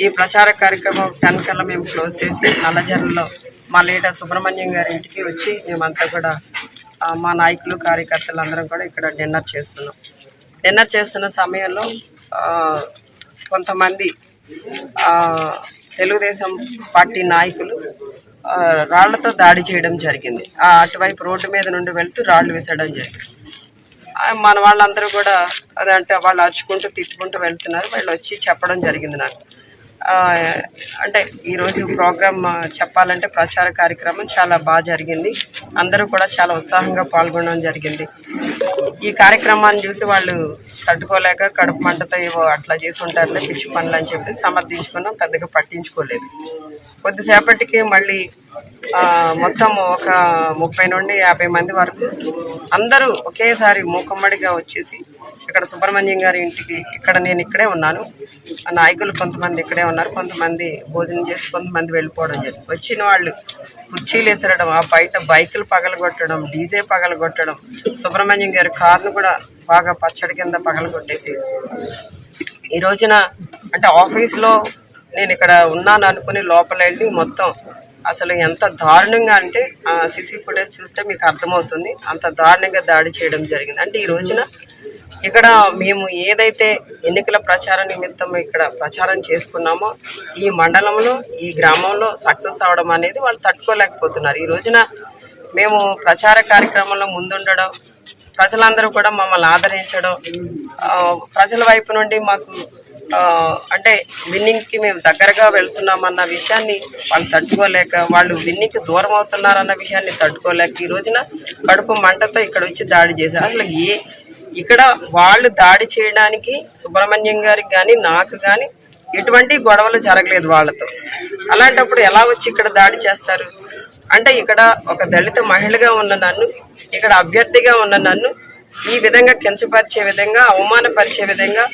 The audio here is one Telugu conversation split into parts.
ఈ ప్రచార కార్యక్రమం 10 కల్లా మేము క్లోజ్ చేసి నల్లజర్లలో మా లీడర్ సుబ్రహ్మణ్యం గారి ఇంటికి వచ్చి మేమంతా కూడా మా నాయకులు కార్యకర్తలు అందరం కూడా ఇక్కడ డిన్నర్ చేస్తున్న సమయంలో కొంతమంది తెలుగుదేశం పార్టీ నాయకులు రాళ్లతో దాడి చేయడం జరిగింది. అటువైపు రోడ్డు మీద నుండి వెళ్తూ రాళ్లు విసరడం జరిగింది. మన వాళ్ళందరూ కూడా అదంటే వాళ్ళు అరుచుకుంటూ తిట్టుకుంటూ వెళ్తున్నారు. వాళ్ళు వచ్చి చెప్పడం జరిగింది నాకు. అంటే ఈరోజు ప్రోగ్రామ్ చెప్పాలంటే ప్రచార కార్యక్రమం చాలా బాగా జరిగింది. అందరూ కూడా చాలా ఉత్సాహంగా పాల్గొనడం జరిగింది. ఈ కార్యక్రమాన్ని చూసి వాళ్ళు తట్టుకోలేక కడుపు మంటతో ఏవో అట్లా చేసి ఉంటారులే పిచ్చి పనులు అని చెప్పి సమర్థించుకున్నాం, పెద్దగా పట్టించుకోలేదు. కొద్దిసేపటికి మళ్ళీ మొత్తం ఒక 30 నుండి 50 మంది వరకు అందరూ ఒకేసారి మూకమ్మడిగా వచ్చేసి ఇక్కడ సుబ్రహ్మణ్యం గారి ఇంటికి నేను ఇక్కడే ఉన్నాను, నాయకులు కొంతమంది ఇక్కడే ఉన్నారు, కొంతమంది భోజనం చేసి కొంతమంది వెళ్ళిపోవడం జరిగింది. వచ్చిన వాళ్ళు కుర్చీలు విసరడం, ఆ బయట బైకులు పగలగొట్టడం, డీజే పగలగొట్టడం, సుబ్రహ్మణ్యం గారి కారును కూడా బాగా పచ్చడి కింద పగలగొట్టేసి ఈ రోజున అంటే ఆఫీస్లో నేను ఇక్కడ ఉన్నాను అనుకుని లోపల వెళ్ళి మొత్తం అసలు ఎంత దారుణంగా అంటే సీసీ ఫుటేజ్ చూస్తే మీకు అర్థమవుతుంది. అంత దారుణంగా దాడి చేయడం జరిగింది. అంటే ఈ రోజున ఇక్కడ మేము ఏదైతే ఎన్నికల ప్రచార నిమిత్తం ఇక్కడ ప్రచారం చేసుకున్నామో ఈ మండలంలో ఈ గ్రామంలో సక్సెస్ అవడం అనేది వాళ్ళు తట్టుకోలేకపోతున్నారు. ఈ రోజున మేము ప్రచార కార్యక్రమంలో ముందుండడం, ప్రజలందరూ కూడా మమ్మల్ని ఆదరించడం, ప్రజల వైపు నుండి మాకు అంటే విన్నింగ్కి మేము దగ్గరగా వెళ్తున్నామన్న విషయాన్ని వాళ్ళు తట్టుకోలేక, వాళ్ళు విన్నింగ్కి దూరం అవుతున్నారన్న విషయాన్ని తట్టుకోలేక ఈ రోజున కడుపు మంటతో ఇక్కడ వచ్చి దాడి చేశారు. అసలు ఇక్కడ వాళ్ళు దాడి చేయడానికి సుబ్రహ్మణ్యం గారికి కానీ నాకు కానీ ఎటువంటి గొడవలు జరగలేదు వాళ్ళతో. అలాంటప్పుడు ఎలా వచ్చి ఇక్కడ దాడి చేస్తారు? అంటే ఇక్కడ ఒక దళిత మహిళగా ఉన్న నన్ను, ఇక్కడ అభ్యర్థిగా ఉన్న నన్ను ఈ విధంగా కించపరిచే విధంగా, అవమానపరిచే విధంగా,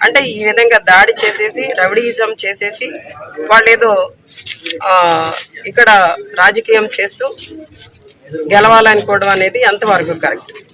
అంటే ఈ విధంగా దాడి చేసేసి రౌడీయిజం చేసేసి వాళ్ళు ఏదో ఇక్కడ రాజకీయం చేస్తూ గెలవాలనుకోవడం అనేది ఎంతవరకు కరెక్ట్?